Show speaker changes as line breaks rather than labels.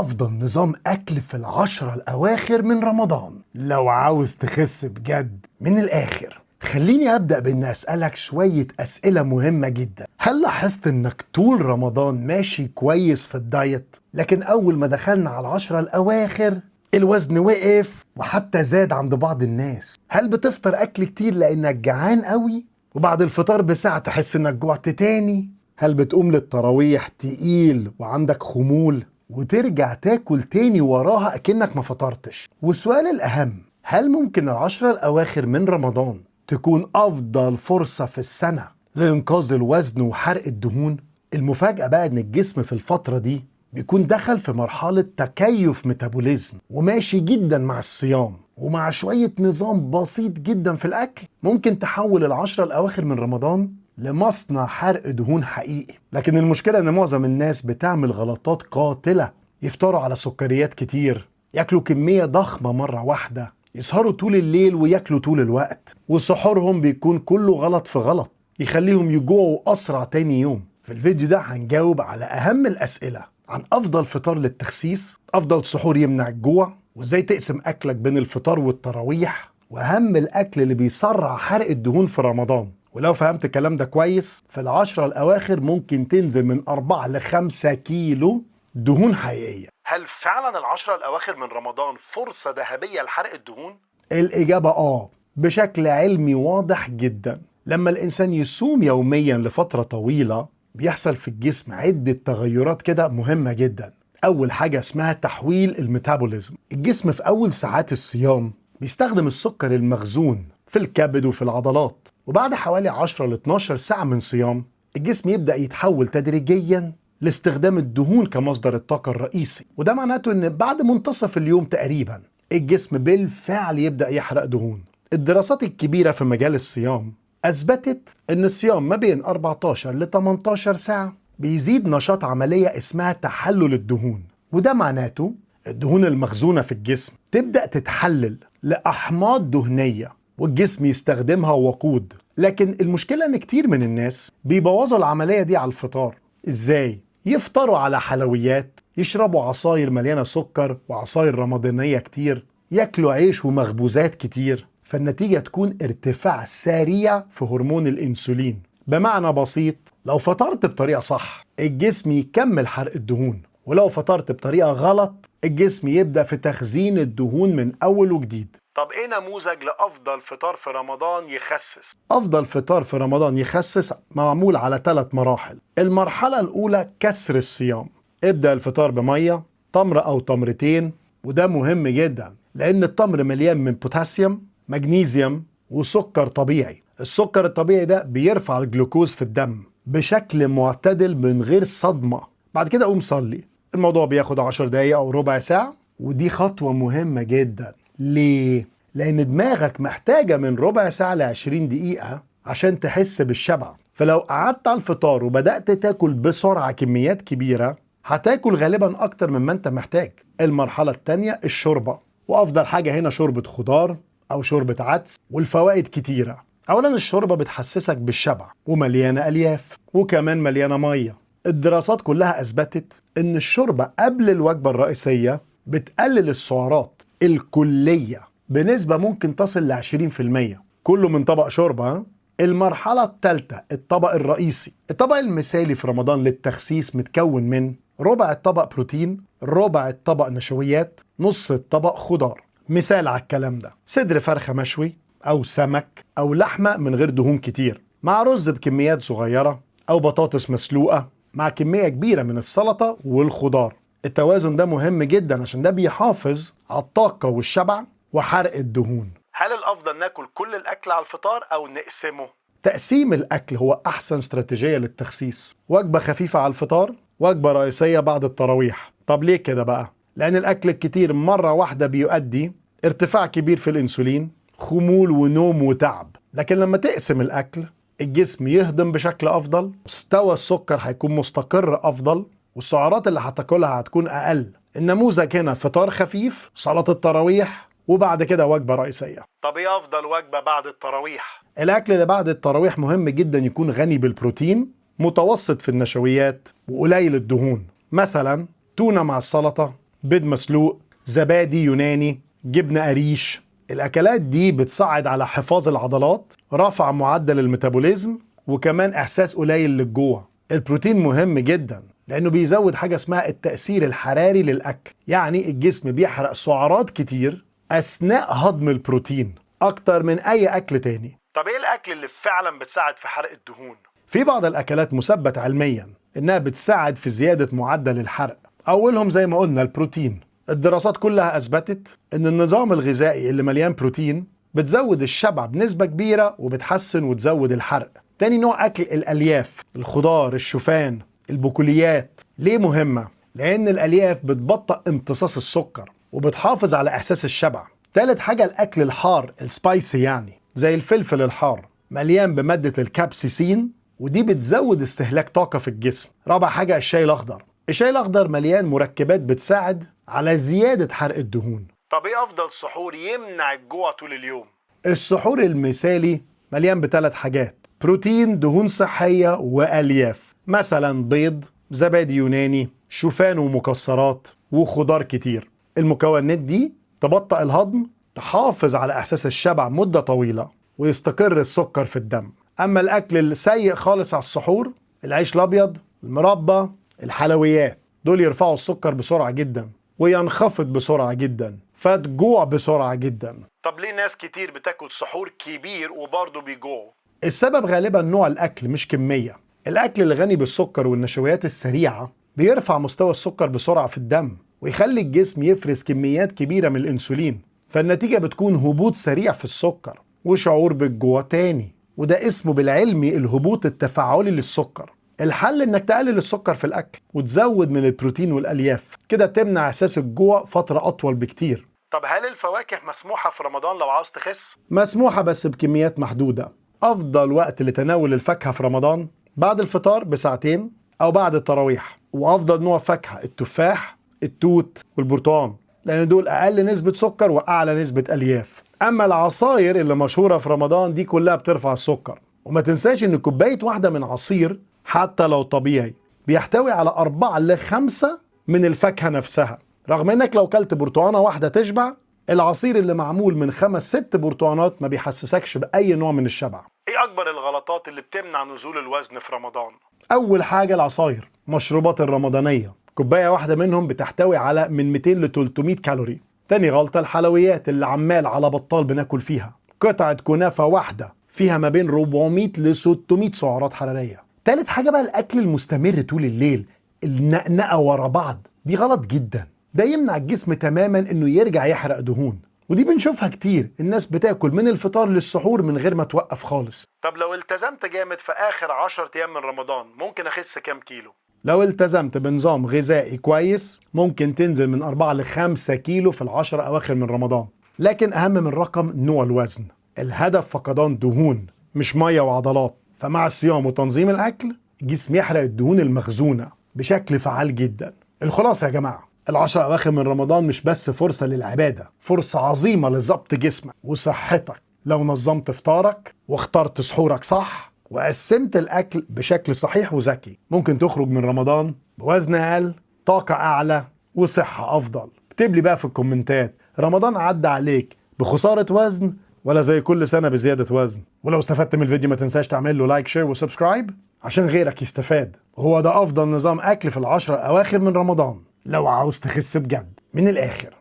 أفضل نظام أكل في العشرة الأواخر من رمضان لو عاوز تخس بجد. من الآخر خليني أبدأ بإن أسألك شوية أسئلة مهمة جدا. هل لاحظت إنك طول رمضان ماشي كويس في الدايت، لكن أول ما دخلنا على العشرة الأواخر الوزن وقف وحتى زاد عند بعض الناس؟ هل بتفطر أكل كتير لأنك جعان قوي وبعد الفطار بساعة تحس إنك جوعت تاني؟ هل بتقوم للتراويح تقيل وعندك خمول وترجع تاكل تاني وراها أكنك ما فطرتش؟ والسؤال الأهم، هل ممكن العشرة الأواخر من رمضان تكون أفضل فرصة في السنة لإنقاذ الوزن وحرق الدهون؟ المفاجأة بقى إن الجسم في الفترة دي بيكون دخل في مرحلة تكيف ميتابوليزم وماشي جدا مع الصيام، ومع شوية نظام بسيط جدا في الأكل ممكن تحول العشرة الأواخر من رمضان لمصنع حرق دهون حقيقي. لكن المشكلة إن معظم الناس بتعمل غلطات قاتلة، يفطروا على سكريات كتير، ياكلوا كمية ضخمة مرة واحدة، يسهروا طول الليل وياكلوا طول الوقت، وسحورهم بيكون كله غلط في غلط يخليهم يجوعوا أسرع تاني يوم. في الفيديو ده هنجاوب على أهم الأسئلة عن أفضل فطار للتخسيس، أفضل سحور يمنع الجوع، وإزاي تقسم أكلك بين الفطار والتراويح، وأهم الأكل اللي بيسرع حرق الدهون في رمضان. ولو فهمت الكلام ده كويس، في العشرة الأواخر ممكن تنزل من 4 ل5 كيلو دهون حقيقية. هل فعلا العشرة الأواخر من رمضان فرصة ذهبية لحرق الدهون؟ الإجابة بشكل علمي واضح جدا. لما الإنسان يصوم يوميا لفترة طويلة بيحصل في الجسم عدة تغيرات كده مهمة جدا. أول حاجة اسمها تحويل الميتابوليزم. الجسم في أول ساعات الصيام بيستخدم السكر المخزون في الكبد وفي العضلات، وبعد حوالي 10 ل 12 ساعة من صيام الجسم يبدأ يتحول تدريجيا لاستخدام الدهون كمصدر الطاقة الرئيسي. وده معناته ان بعد منتصف اليوم تقريبا الجسم بالفعل يبدأ يحرق دهون. الدراسات الكبيرة في مجال الصيام أثبتت ان الصيام ما بين 14 ل 18 ساعة بيزيد نشاط عملية اسمها تحلل الدهون، وده معناته الدهون المخزونة في الجسم تبدأ تتحلل لأحماض دهنية والجسم يستخدمها وقود. لكن المشكلة ان كتير من الناس بيبوظوا العملية دي على الفطار. ازاي؟ يفطروا على حلويات، يشربوا عصاير مليانة سكر وعصاير رمضانية كتير، ياكلوا عيش ومخبوزات كتير، فالنتيجة تكون ارتفاع سريع في هرمون الانسولين. بمعنى بسيط، لو فطرت بطريقة صح الجسم يكمل حرق الدهون، ولو فطرت بطريقة غلط الجسم يبدأ في تخزين الدهون من أول وجديد. طب ايه نموذج لأفضل فطار في رمضان يخسس؟ أفضل فطار في رمضان يخسس معمول على 3 مراحل. المرحلة الأولى كسر الصيام. ابدأ الفطار بمية، تمر أو تمرتين، وده مهم جدا لأن التمر مليان من بوتاسيوم، مغنيسيوم وسكر طبيعي. السكر الطبيعي ده بيرفع الجلوكوز في الدم بشكل معتدل من غير صدمة. بعد كده قوم صلي. الموضوع بياخد 10 دقايق أو ربع ساعة، ودي خطوة مهمة جدا. ليه؟ لأن دماغك محتاجة من ربع ساعة ل20 دقيقة عشان تحس بالشبع. فلو قعدت على الفطار وبدأت تاكل بسرعة كميات كبيرة هتاكل غالبا أكتر مما أنت محتاج. المرحلة التانية الشوربة، وأفضل حاجة هنا شوربة خضار أو شوربة عدس، والفوائد كتيرة. أولا الشوربة بتحسسك بالشبع ومليانة ألياف وكمان مليانة مية. الدراسات كلها أثبتت إن الشوربة قبل الوجبة الرئيسية بتقلل السعرات الكلية بنسبة ممكن تصل ل 20%، كله من طبق شوربة. المرحلة الثالثة الطبق الرئيسي. الطبق المثالي في رمضان للتخسيس متكون من ربع الطبق بروتين، ربع الطبق نشويات، نص الطبق خضار. مثال على الكلام ده: صدر فرخة مشوي أو سمك أو لحمة من غير دهون كتير، مع رز بكميات صغيرة، أو بطاطس مسلوقة مع كمية كبيرة من السلطة والخضار. التوازن ده مهم جدا عشان ده بيحافظ على الطاقة والشبع وحرق الدهون. هل الأفضل ناكل كل الأكل على الفطار أو نقسمه؟ تقسيم الأكل هو أحسن استراتيجية للتخسيس. وجبة خفيفة على الفطار، وجبة رئيسية بعد التراويح. طب ليه كده بقى؟ لأن الأكل الكتير مرة واحدة بيؤدي ارتفاع كبير في الإنسولين، خمول ونوم وتعب. لكن لما تقسم الأكل الجسم يهضم بشكل أفضل، مستوى السكر هيكون مستقر أفضل، والسعرات اللي هتاكلها هتكون أقل. النموذج هنا فطار خفيف، سلطة التراويح، وبعد كده وجبة رئيسية. طب ايه أفضل وجبة بعد التراويح؟ الأكل اللي بعد التراويح مهم جدا يكون غني بالبروتين، متوسط في النشويات، وقليل الدهون. مثلا تونة مع السلطة، بيض مسلوق، زبادي يوناني، جبنة قريش. الأكلات دي بتساعد على حفاظ العضلات، رفع معدل الميتابوليزم، وكمان إحساس قليل للجوع. البروتين مهم جدا لأنه بيزود حاجة اسمها التأثير الحراري للأكل، يعني الجسم بيحرق سعرات كتير أثناء هضم البروتين أكتر من أي أكل تاني. طب إيه الأكل اللي فعلا بتساعد في حرق الدهون؟ في بعض الأكلات مثبت علميا إنها بتساعد في زيادة معدل الحرق، أولهم زي ما قلنا البروتين. الدراسات كلها أثبتت إن النظام الغذائي اللي مليان بروتين بتزود الشبع بنسبة كبيرة وبتحسن وتزود الحرق. تاني نوع أكل الألياف، الخضار، الشوفان، البقوليات. ليه مهمة؟ لأن الألياف بتبطئ امتصاص السكر وبتحافظ على إحساس الشبع. تالت حاجة الأكل الحار، السبايسي، يعني زي الفلفل الحار، مليان بمادة الكابسيسين ودي بتزود استهلاك طاقة في الجسم. رابع حاجة الشاي الأخضر. الشاي الأخضر مليان مركبات بتساعد على زيادة حرق الدهون. طب ايه أفضل سحور يمنع الجوع طول اليوم؟ السحور المثالي مليان بثلاث حاجات: بروتين، دهون صحية، وألياف. مثلا بيض، زبادي يوناني، شوفان ومكسرات، وخضار كتير. المكونات دي تبطئ الهضم، تحافظ على إحساس الشبع مدة طويلة، ويستقر السكر في الدم. أما الأكل السيء خالص على السحور، العيش الأبيض، المربى، الحلويات، دول يرفعوا السكر بسرعة جدا وينخفض بسرعة جدا، فتجوع بسرعة جدا. طب ليه ناس كتير بتاكل سحور كبير وبرضه بيجوعوا؟ السبب غالبا نوع الأكل مش كمية. الأكل الغني بالسكر والنشويات السريعة بيرفع مستوى السكر بسرعة في الدم ويخلي الجسم يفرز كميات كبيرة من الأنسولين، فالنتيجة بتكون هبوط سريع في السكر وشعور بالجوع تاني، وده اسمه بالعلمي الهبوط التفاعلي للسكر. الحل انك تقلل السكر في الاكل وتزود من البروتين والالياف، كده تمنع احساس الجوع فترة اطول بكتير. طب هل الفواكه مسموحة في رمضان لو عاوز تخس؟ مسموحة بس بكميات محدودة. افضل وقت لتناول الفاكهة في رمضان بعد الفطار بساعتين او بعد التراويح. وافضل نوع فاكهة التفاح، التوت، والبرتقال، لان دول اقل نسبة سكر واعلى نسبة الياف. اما العصاير اللي مشهورة في رمضان دي كلها بترفع السكر. وما تنساش ان كوباية واحدة من عصير حتى لو طبيعي بيحتوي على 4 ل 5 من الفاكهة نفسها، رغم انك لو كلت برتقانة واحدة تشبع. العصير اللي معمول من 5-6 برتقانات ما بيحسسكش بأي نوع من الشبع. ايه اكبر الغلطات اللي بتمنع نزول الوزن في رمضان؟ اول حاجة العصاير، مشروبات الرمضانية، كوباية واحدة منهم بتحتوي على من 200 ل 300 كالوري. تاني غلطة الحلويات اللي عمال على بطال بناكل فيها، قطعة كنافة واحدة فيها ما بين 400 ل 600 سعرات حرارية. تالت حاجة بقى الأكل المستمر طول الليل، النقنقة ورا بعض، دي غلط جدا. ده يمنع الجسم تماما انه يرجع يحرق دهون، ودي بنشوفها كتير. الناس بتاكل من الفطار للسحور من غير ما توقف خالص. طب لو التزمت جامد في آخر 10 أيام من رمضان ممكن أخس كام كيلو؟ لو التزمت بنظام غذائي كويس ممكن تنزل من 4 ل 5 كيلو في ال10 أواخر من رمضان. لكن أهم من الرقم نوع الوزن. الهدف فقدان دهون مش مية وعضلات. فمع الصيام وتنظيم الأكل الجسم يحرق الدهون المخزونة بشكل فعال جدا. الخلاصة يا جماعة، ال10 أواخر من رمضان مش بس فرصة للعبادة، فرصة عظيمة لضبط جسمك وصحتك. لو نظمت فطارك واخترت سحورك صح وقسمت الأكل بشكل صحيح وذكي، ممكن تخرج من رمضان بوزن أقل، طاقة أعلى، وصحة أفضل. اكتب لي بقى في الكومنتات، رمضان عدى عليك بخسارة وزن ولا زي كل سنة بزيادة وزن؟ ولو استفدت من الفيديو ما تنساش تعمل له لايك، شير، وسبسكرايب عشان غيرك يستفاد. وهو ده أفضل نظام أكل في ال10 أواخر من رمضان لو عاوز تخس بجد. من الآخر.